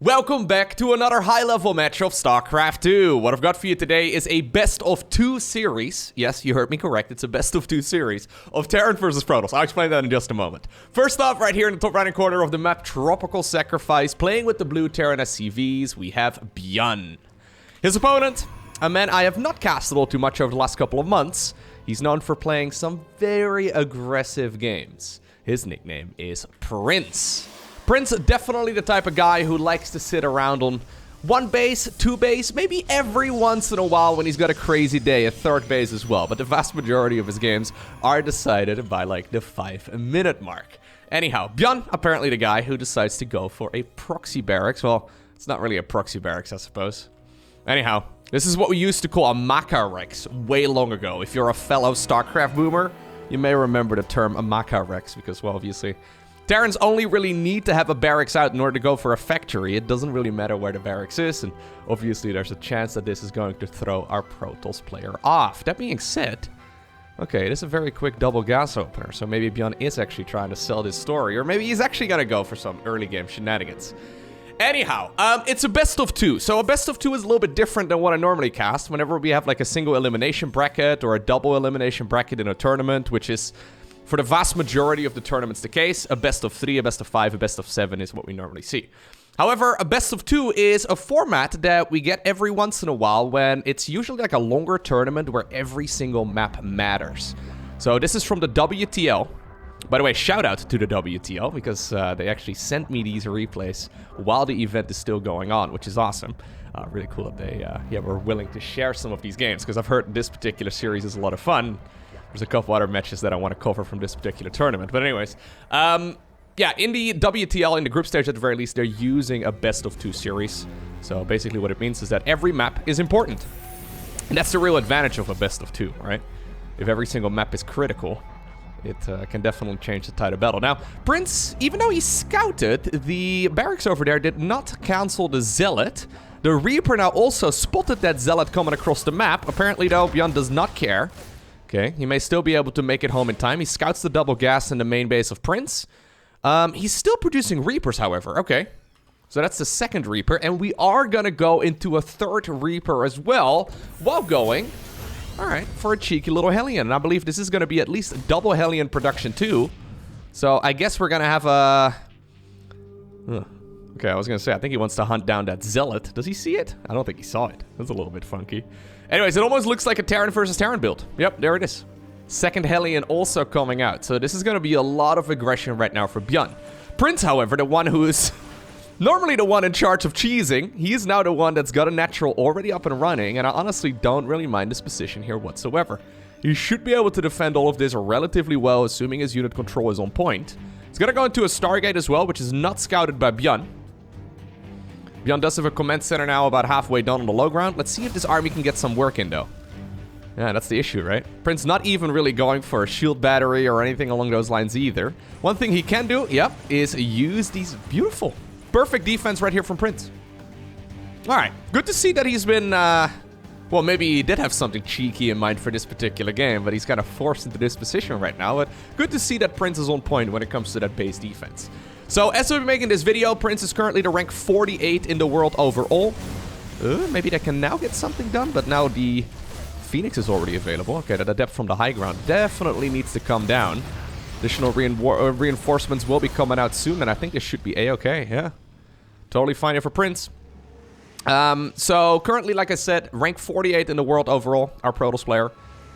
Welcome back to another high-level match of StarCraft 2. What I've got for you today is a best-of-2 series. Yes, you heard me correct. It's a best-of-2 series of Terran versus Protoss. I'll explain that in just a moment. First off, right here in the top right-hand corner of the map, Tropical Sacrifice, playing with the blue Terran SCVs, we have ByuN. His opponent, a man I have not casted all too much over the last couple of months. He's known for playing some very aggressive games. His nickname is Prince. Prince, definitely the type of guy who likes to sit around on one base, two base, maybe every once in a while when he's got a crazy day, a third base as well. But the vast majority of his games are decided by like the 5-minute mark. Anyhow, ByuN, apparently the guy who decides to go for a proxy barracks. Well, it's not really a proxy barracks, I suppose. Anyhow, this is what we used to call a Maka Rex way long ago. If you're a fellow StarCraft boomer, you may remember the term a Maka Rex because, well, obviously Terrans only really need to have a barracks out in order to go for a factory. It doesn't really matter where the barracks is, and obviously there's a chance that this is going to throw our Protoss player off. That being said, okay, this is a very quick double gas opener, so maybe ByuN is actually trying to sell this story, or maybe he's actually gonna go for some early game shenanigans. Anyhow, it's a best of two. So a best of two is a little bit different than what I normally cast. Whenever we have like a single elimination bracket or a double elimination bracket in a tournament, which is for the vast majority of the tournaments the case, a best of 3, a best of 5, a best of 7 is what we normally see. However, a best of 2 is a format that we get every once in a while when it's usually like a longer tournament where every single map matters. So this is from the WTL. By the way, shout out to the WTL because they actually sent me these replays while the event is still going on, which is awesome. Really cool that they were willing to share some of these games because I've heard this particular series is a lot of fun. There's a couple other matches that I want to cover from this particular tournament. But anyways, yeah, in the WTL, in the group stage at the very least, they're using a best of 2 series. So basically what it means is that every map is important. And that's the real advantage of a best of 2, right? If every single map is critical, it can definitely change the tide of battle. Now, Prince, even though he scouted, the barracks over there did not cancel the Zealot. The Reaper now also spotted that Zealot coming across the map. Apparently, though, ByuN does not care. Okay, he may still be able to make it home in time. He scouts the double gas in the main base of Prince. He's still producing Reapers, however. Okay, so that's the second Reaper. And we are going to go into a third Reaper as well while going, all right, for a cheeky little Hellion. And I believe this is going to be at least a double Hellion production too. So I guess we're going to have a... Okay, I was going to say, I think he wants to hunt down that Zealot. Does he see it? I don't think he saw it. That's a little bit funky. Anyways, it almost looks like a Terran versus Terran build. Yep, there it is. Second Hellion also coming out. So this is going to be a lot of aggression right now for ByuN. Prince, however, the one who is normally the one in charge of cheesing, he's now the one that's got a natural already up and running, and I honestly don't really mind his position here whatsoever. He should be able to defend all of this relatively well, assuming his unit control is on point. He's going to go into a Stargate as well, which is not scouted by ByuN. ByuN does have a command center now about halfway done on the low ground. Let's see if this army can get some work in, though. Yeah, that's the issue, right? Prince not even really going for a shield battery or anything along those lines either. One thing he can do, yep, is use these beautiful, perfect defense right here from Prince. All right, good to see that he's been, well, maybe he did have something cheeky in mind for this particular game, but he's kind of forced into this position right now. But good to see that Prince is on point when it comes to that base defense. So, as we're making this video, Prince is currently the rank 48 in the world overall. Maybe they can now get something done, but now the Phoenix is already available. Okay, the depth from the high ground definitely needs to come down. Additional reinforcements will be coming out soon, and I think this should be A-okay, yeah. Totally fine here for Prince. So, currently, like I said, rank 48 in the world overall, our Protoss player.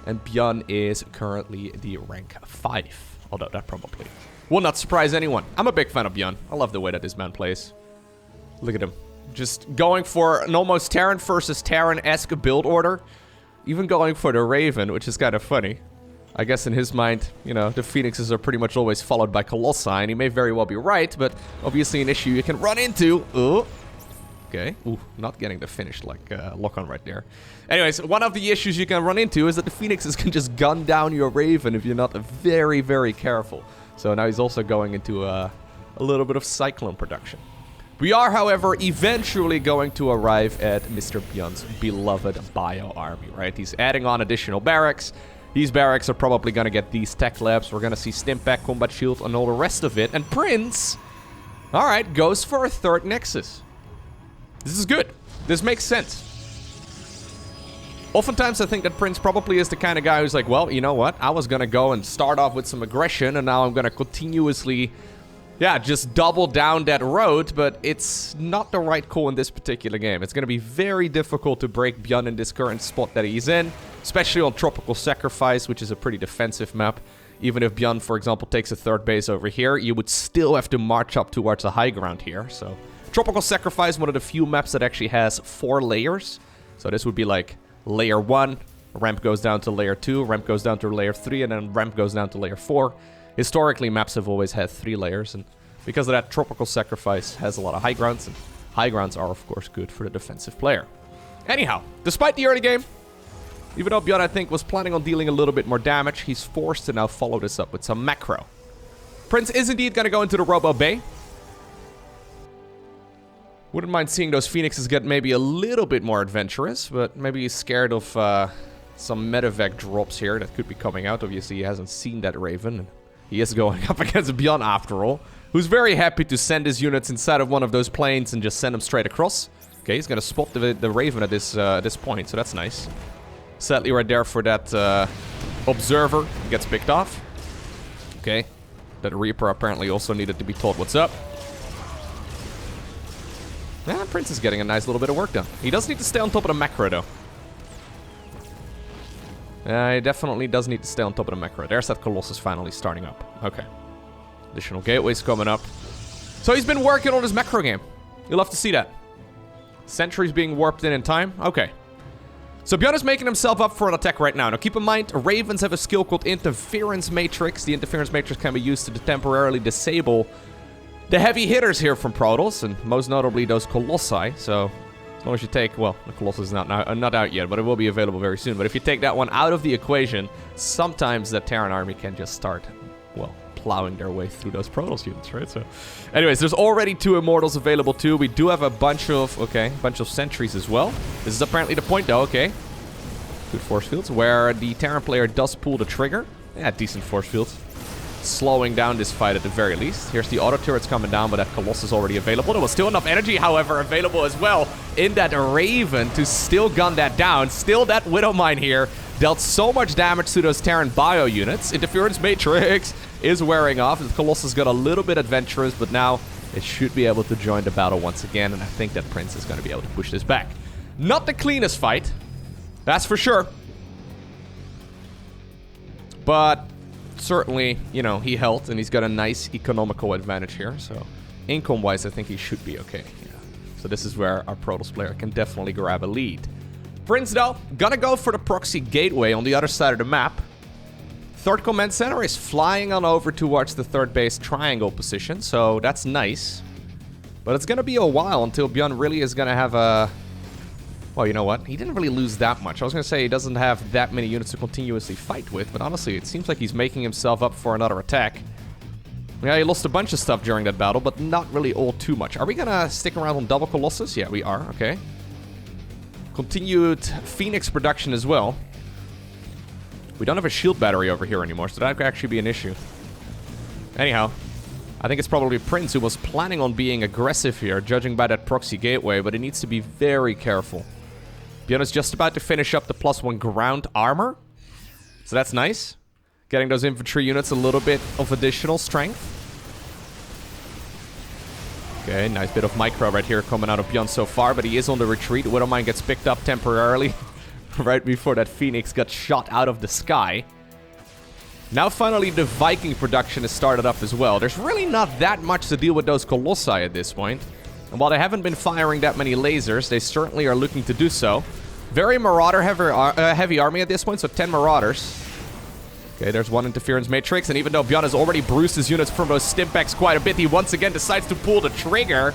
And ByuN is currently the rank 5, although that probably will not surprise anyone. I'm a big fan of ByuN. I love the way that this man plays. Look at him. Just going for an almost Terran versus Terran-esque build order. Even going for the Raven, which is kind of funny. I guess in his mind, you know, the Phoenixes are pretty much always followed by Colossi, and he may very well be right, but obviously an issue you can run into. Okay. Ooh, not getting the finish like lock-on right there. Anyways, one of the issues you can run into is that the Phoenixes can just gun down your Raven if you're not very, very careful. So now he's also going into a little bit of Cyclone production. We are, however, eventually going to arrive at Mr. ByuN's beloved bio army, right? He's adding on additional barracks. These barracks are probably going to get these tech labs. We're going to see Stimpak, Combat Shield, and all the rest of it. And Prince, all right, goes for a third Nexus. This is good. This makes sense. Oftentimes, I think that Prince probably is the kind of guy who's like, well, you know what? I was going to go and start off with some aggression, and now I'm going to continuously, yeah, just double down that road, but it's not the right call in this particular game. It's going to be very difficult to break ByuN in this current spot that he's in, especially on Tropical Sacrifice, which is a pretty defensive map. Even if ByuN, for example, takes a third base over here, you would still have to march up towards the high ground here. So, Tropical Sacrifice, one of the few maps that actually has 4 layers. So this would be like layer 1, ramp goes down to layer 2, ramp goes down to layer 3, and then ramp goes down to layer 4. Historically, maps have always had 3 layers, and because of that, Tropical Sacrifice has a lot of high grounds, and high grounds are, of course, good for the defensive player. Anyhow, despite the early game, even though ByuN, I think, was planning on dealing a little bit more damage, he's forced to now follow this up with some macro. Prince is indeed going to go into the Robo Bay. Wouldn't mind seeing those Phoenixes get maybe a little bit more adventurous, but maybe he's scared of some medevac drops here that could be coming out. Obviously, he hasn't seen that Raven. He is going up against ByuN after all, who's very happy to send his units inside of one of those planes and just send them straight across. Okay, he's going to spot the Raven at this point, so that's nice. Sadly, right there for that observer, he gets picked off. Okay, that Reaper apparently also needed to be told what's up. Yeah, Prince is getting a nice little bit of work done. He does need to stay on top of the macro, though. He definitely does need to stay on top of the macro. There's that Colossus finally starting up. Okay. Additional gateways coming up. So he's been working on his macro game. You'll love to see that. Sentries being warped in time. Okay. So ByuN is making himself up for an attack right now. Now keep in mind, Ravens have a skill called Interference Matrix. The Interference Matrix can be used to temporarily disable the heavy hitters here from Protoss, and most notably those Colossi. So as long as you take, well, the Colossus is not out yet, but it will be available very soon. But if you take that one out of the equation, sometimes the Terran army can just start, well, plowing their way through those Protoss units, right? So anyways, there's already 2 Immortals available too. We do have a bunch of, sentries as well. This is apparently the point though, okay. Good force fields, where the Terran player does pull the trigger. Yeah, decent force fields. Slowing down this fight at the very least. Here's the auto turrets coming down, but that Colossus is already available. There was still enough energy, however, available as well in that Raven to still gun that down. Still, that Widow Mine here dealt so much damage to those Terran bio units. Interference Matrix is wearing off. The Colossus got a little bit adventurous, but now it should be able to join the battle once again, and I think that Prince is going to be able to push this back. Not the cleanest fight, that's for sure. But certainly, you know, he held, and he's got a nice economical advantage here. So, income-wise, I think he should be okay. Yeah. So this is where our Protoss player can definitely grab a lead. Prince, though, gonna go for the proxy gateway on the other side of the map. Third command center is flying on over towards the third base triangle position, so that's nice. But it's gonna be a while until ByuN really is gonna have a... Well, you know what? He didn't really lose that much. I was going to say he doesn't have that many units to continuously fight with, but honestly, it seems like he's making himself up for another attack. Yeah, he lost a bunch of stuff during that battle, but not really all too much. Are we going to stick around on double Colossus? Yeah, we are. Okay. Continued Phoenix production as well. We don't have a shield battery over here anymore, so that could actually be an issue. Anyhow, I think it's probably Prince who was planning on being aggressive here, judging by that proxy gateway, but he needs to be very careful. ByuN is just about to finish up the +1 ground armor. So that's nice. Getting those infantry units a little bit of additional strength. Okay, nice bit of micro right here coming out of ByuN so far, but he is on the retreat. Widowmine gets picked up temporarily right before that Phoenix got shot out of the sky. Now finally the Viking production has started up as well. There's really not that much to deal with those Colossi at this point. And while they haven't been firing that many lasers, they certainly are looking to do so. Very Marauder heavy army at this point, so 10 Marauders. Okay, there's one Interference Matrix, and even though ByuN has already bruised his units from those Stimpaks quite a bit, he once again decides to pull the trigger.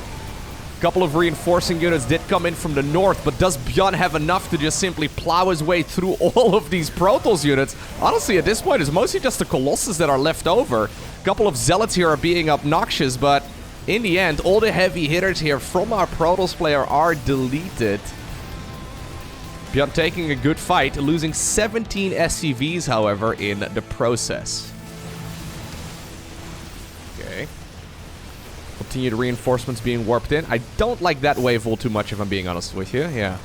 A couple of reinforcing units did come in from the north, but does ByuN have enough to just simply plow his way through all of these Protoss units? Honestly, at this point, it's mostly just the Colossus that are left over. A couple of Zealots here are being obnoxious, but in the end, all the heavy hitters here from our Protoss player are deleted. ByuN taking a good fight, losing 17 SCVs, however, in the process. Okay. continued reinforcements being warped in. I don't like that wave all too much, if I'm being honest with you. Yeah.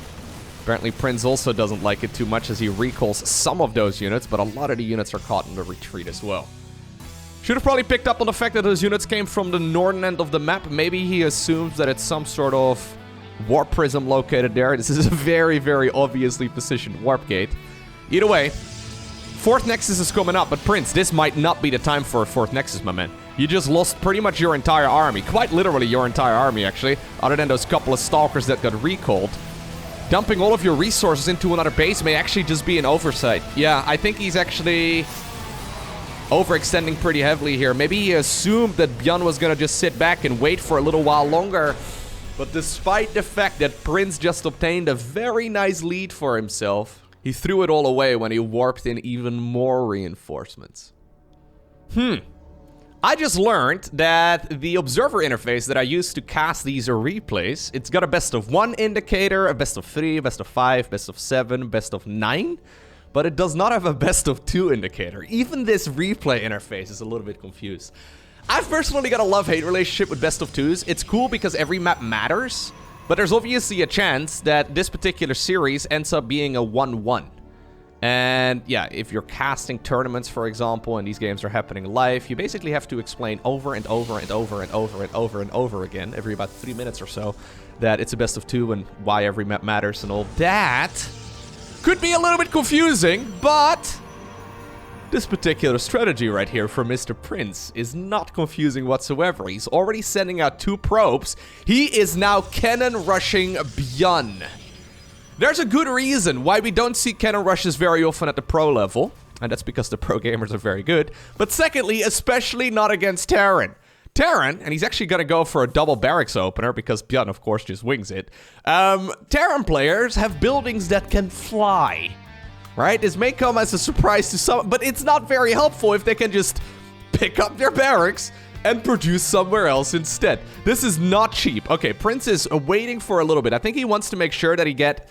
Apparently, Prince also doesn't like it too much as he recalls some of those units, but a lot of the units are caught in the retreat as well. Should have probably picked up on the fact that those units came from the northern end of the map. Maybe he assumes that it's some sort of warp prism located there. This is a very, very obviously positioned warp gate. Either way, 4th Nexus is coming up, but Prince, this might not be the time for a 4th Nexus, my man. You just lost pretty much your entire army. Quite literally your entire army, actually. Other than those couple of Stalkers that got recalled. Dumping all of your resources into another base may actually just be an oversight. Yeah, I think he's actually overextending pretty heavily here. Maybe he assumed that ByuN was gonna just sit back and wait for a little while longer. But despite the fact that Prince just obtained a very nice lead for himself, he threw it all away when he warped in even more reinforcements. I just learned that the observer interface that I used to cast these replays, it's got a best of 1 indicator, a best of 3, best of 5, best of 7, best of 9, but it does not have a best of 2 indicator. Even this replay interface is a little bit confused. I've personally got a love-hate relationship with best of 2s. It's cool because every map matters, but there's obviously a chance that this particular series ends up being a 1-1. And yeah, if you're casting tournaments, for example, and these games are happening live, you basically have to explain over and over and over and over and over and over again, every about 3 minutes or so, that it's a best of 2 and why every map matters and all that. Could be a little bit confusing, but this particular strategy right here for Mr. Prince is not confusing whatsoever. He's already sending out 2 probes. He is now cannon rushing ByuN. There's a good reason why we don't see cannon rushes very often at the pro level, and that's because the pro gamers are very good. But secondly, especially not against Terran. Terran, and he's actually going to go for a double barracks opener because ByuN, of course, just wings it. Terran players have buildings that can fly, right? This may come as a surprise to some, but it's not very helpful if they can just pick up their barracks and produce somewhere else instead. This is not cheap. Okay, Prince is waiting for a little bit. I think he wants to make sure that he get,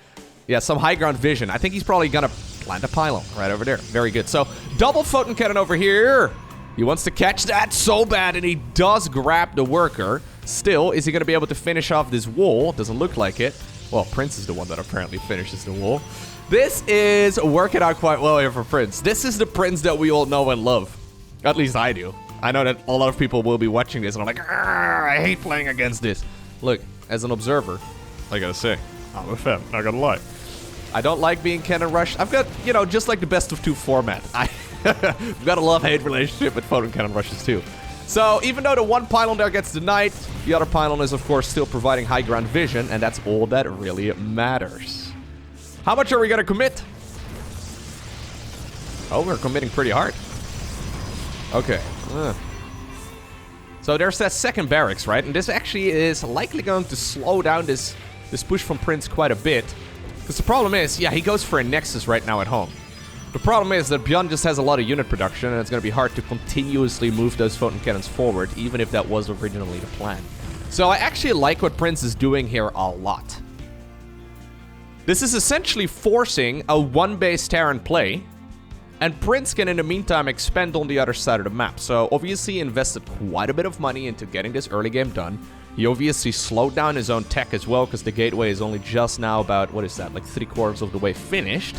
some high ground vision. I think he's probably gonna plant a pylon right over there. Very good. So, double photon cannon over here. He wants to catch that so bad, and he does grab the worker. Still, is he gonna be able to finish off this wall? Doesn't look like it. Well, Prince is the one that apparently finishes the wall. This is working out quite well here for Prince. This is the Prince that we all know and love. At least I do. I know that a lot of people will be watching this and I'm like, I hate playing against this. Look, as an observer, I gotta say, I'm a fan, not gonna lie. I don't like being cannon rushed. I've got, just like the best of 2 format. I've got a love-hate relationship with photon cannon rushes too. So even though the 1 pylon there gets denied, the other pylon is of course still providing high ground vision, and that's all that really matters. How much are we gonna commit? Oh, we're committing pretty hard. Okay. So there's that second barracks, right? And this actually is likely going to slow down this push from Prince quite a bit. Because the problem is, yeah, he goes for a Nexus right now at home. The problem is that ByuN just has a lot of unit production, and it's going to be hard to continuously move those photon cannons forward, even if that was originally the plan. So I actually like what Prince is doing here a lot. This is essentially forcing a 1-base Terran play, and Prince can, in the meantime, expand on the other side of the map. So, obviously, he invested quite a bit of money into getting this early game done. He obviously slowed down his own tech as well, because the gateway is only just now about, what is that, like 3/4 of the way finished.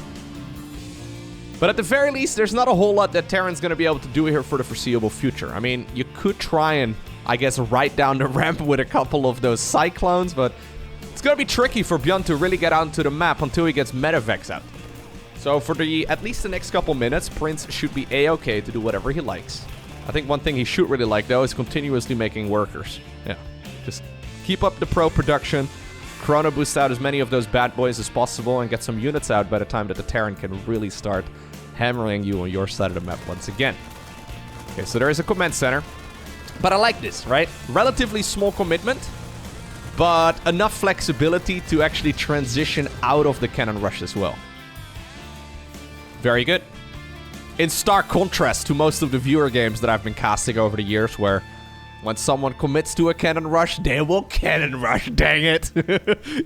But at the very least, there's not a whole lot that Terran's going to be able to do here for the foreseeable future. I mean, you could try and, I guess, ride down the ramp with a couple of those Cyclones, but it's going to be tricky for ByuN to really get onto the map until he gets Metavex out. So for at least the next couple minutes, Prince should be A-okay to do whatever he likes. I think one thing he should really like, though, is continuously making workers. Yeah, just keep up the pro production, chrono boost out as many of those bad boys as possible, and get some units out by the time that the Terran can really start hammering you on your side of the map once again. Okay, so there is a command center. But I like this, right? Relatively small commitment, but enough flexibility to actually transition out of the cannon rush as well. Very good. In stark contrast to most of the viewer games that I've been casting over the years, where when someone commits to a cannon rush, they will cannon rush, dang it.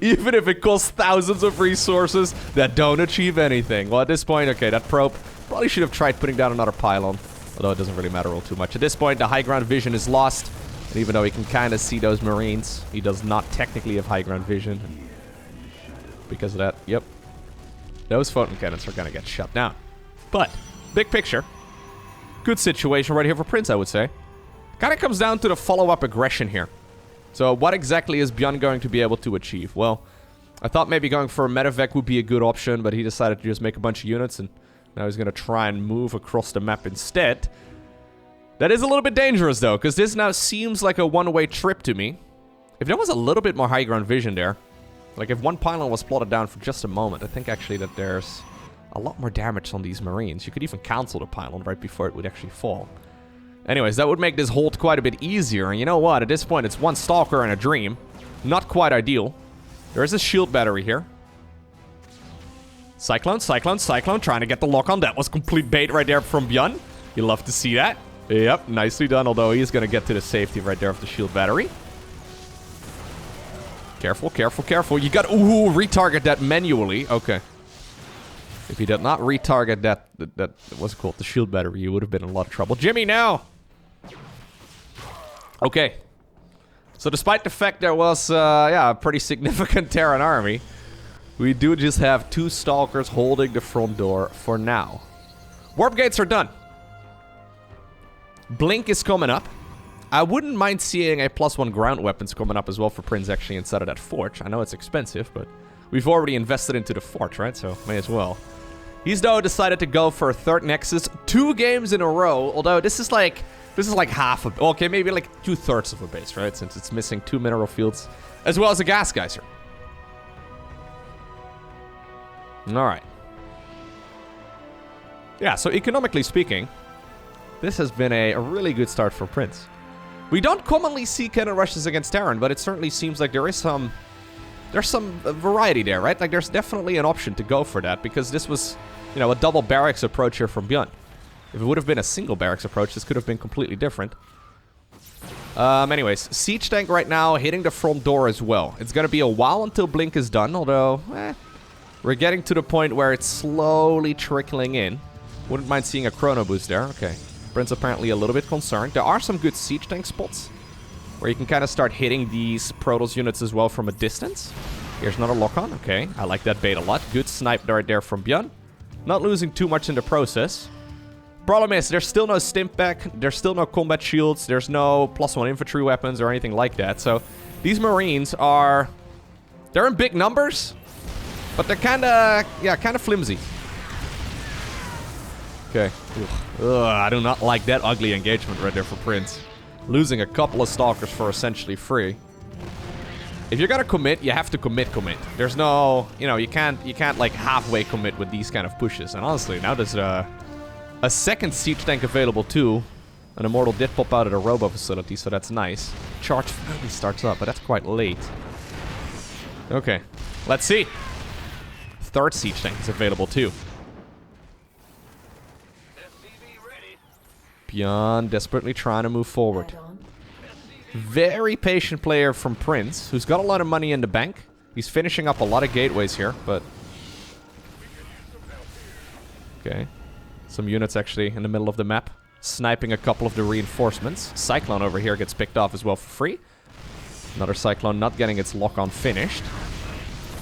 Even if it costs thousands of resources that don't achieve anything. Well, at this point, okay, that probe probably should have tried putting down another pylon, although it doesn't really matter all too much. At this point, the high ground vision is lost. And even though he can kind of see those Marines, he does not technically have high ground vision. Because of that, yep. Those photon cannons are going to get shut down. But, big picture, good situation right here for Prince, I would say. Kind of comes down to the follow-up aggression here. So what exactly is ByuN going to be able to achieve? Well, I thought maybe going for a medevac would be a good option, but he decided to just make a bunch of units, and now he's going to try and move across the map instead. That is a little bit dangerous, though, because this now seems like a one-way trip to me. If there was a little bit more high ground vision there, like if one pylon was plotted down for just a moment, I think actually that there's a lot more damage on these Marines. You could even cancel the pylon right before it would actually fall. Anyways, that would make this hold quite a bit easier, and you know what? At this point, it's one Stalker and a Dream. Not quite ideal. There is a shield battery here. Cyclone, Cyclone, Cyclone, trying to get the lock on. That was complete bait right there from ByuN. You love to see that. Yep, nicely done, although he is going to get to the safety right there of the shield battery. Careful, careful, careful. You got... Ooh, retarget that manually. Okay. If he did not retarget that what's it called? The shield battery, you would have been in a lot of trouble. Jimmy, now! Okay. So despite the fact there was, yeah, a pretty significant Terran army, we do just have 2 Stalkers holding the front door for now. Warp gates are done. Blink is coming up. I wouldn't mind seeing a +1 ground weapons coming up as well for Prince actually inside of that forge. I know it's expensive, but we've already invested into the forge, right? So may as well. He's though decided to go for a 3rd Nexus 2 games in a row, although this is like half of... Okay, maybe like 2/3 of a base, right? Since it's missing 2 mineral fields, as well as a gas geyser. Alright. Yeah, so economically speaking, this has been a really good start for Prince. We don't commonly see cannon rushes against Terran, but it certainly seems like there's some variety there, right? Like there's definitely an option to go for that, because this was, you know, a double barracks approach here from ByuN. If it would have been a single barracks approach, this could have been completely different. Anyways, siege tank right now hitting the front door as well. It's gonna be a while until Blink is done, although we're getting to the point where it's slowly trickling in. Wouldn't mind seeing a chrono boost there. Okay. Prince apparently a little bit concerned. There are some good siege tank spots where you can kind of start hitting these Protoss units as well from a distance. Here's another lock-on. Okay, I like that bait a lot. Good snipe right there from ByuN. Not losing too much in the process. Problem is, there's still no stimp back. There's still no combat shields. There's no +1 infantry weapons or anything like that. So these Marines are... They're in big numbers, but they're kind of... Yeah, kind of flimsy. Okay. Ugh, I do not like that ugly engagement right there for Prince. Losing a couple of Stalkers for essentially free. If you're gonna commit, you have to commit. There's no... You know, you can't like halfway commit with these kind of pushes. And honestly, now there's a 2nd siege tank available too. An Immortal did pop out of the Robo facility, so that's nice. Charge finally starts up, but that's quite late. Okay. Let's see. 3rd siege tank is available too. ByuN desperately trying to move forward. Very patient player from Prince, who's got a lot of money in the bank. He's finishing up a lot of gateways here, but... Okay. Some units actually in the middle of the map. Sniping a couple of the reinforcements. Cyclone over here gets picked off as well for free. Another Cyclone not getting its lock-on finished.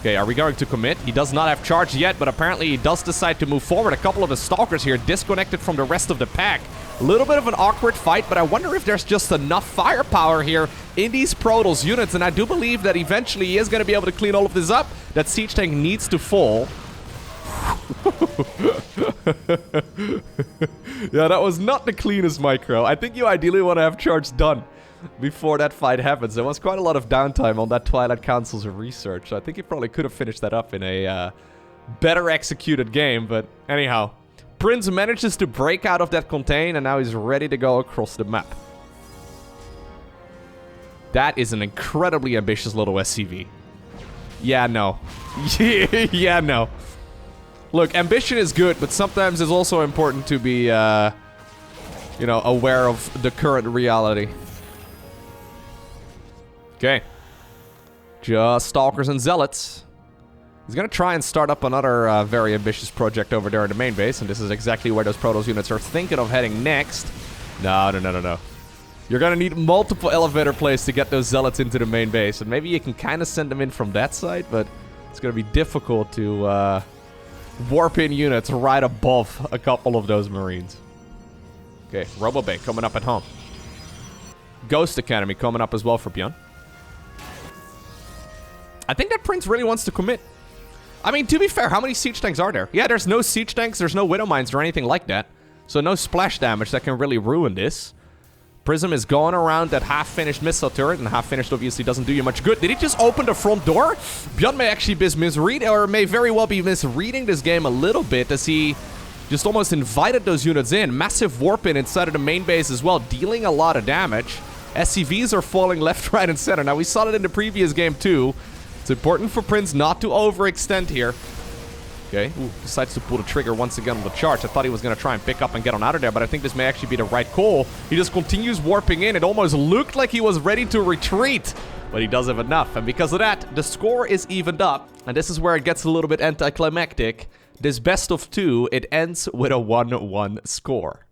Okay, are we going to commit? He does not have charge yet, but apparently he does decide to move forward. A couple of his Stalkers here disconnected from the rest of the pack. A little bit of an awkward fight, but I wonder if there's just enough firepower here in these Protoss units, and I do believe that eventually he is going to be able to clean all of this up. That siege tank needs to fall. Yeah, that was not the cleanest micro. I think you ideally want to have charge done before that fight happens. There was quite a lot of downtime on that Twilight Council's research, so I think he probably could have finished that up in a better executed game, but anyhow. Prince manages to break out of that contain, and now he's ready to go across the map. That is an incredibly ambitious little SCV. Yeah, no. Yeah, no. Look, ambition is good, but sometimes it's also important to be, you know, aware of the current reality. Okay. Just Stalkers and Zealots. He's gonna try and start up another very ambitious project over there in the main base, and this is exactly where those Protoss units are thinking of heading next. No. You're gonna need multiple elevator plays to get those zealots into the main base. And maybe you can kind of send them in from that side, but it's gonna be difficult to warp in units right above a couple of those marines. Okay, Robo Bay coming up at home. Ghost Academy coming up as well for ByuN. I think that Prince really wants to commit. I mean, to be fair, how many siege tanks are there? Yeah, there's no siege tanks, there's no Widow Mines or anything like that. So no splash damage that can really ruin this. Prism is going around that half-finished missile turret, and half-finished obviously doesn't do you much good. Did he just open the front door? ByuN may actually be may very well be misreading this game a little bit, as he just almost invited those units in. Massive warp in inside of the main base as well, dealing a lot of damage. SCVs are falling left, right, and center. Now, we saw it in the previous game too. It's important for Prince not to overextend here. Okay, ooh, decides to pull the trigger once again on the charge. I thought he was going to try and pick up and get on out of there, but I think this may actually be the right call. He just continues warping in. It almost looked like he was ready to retreat, but he doesn't have enough. And because of that, the score is evened up. And this is where it gets a little bit anticlimactic. This best of 2, it ends with a 1-1 score.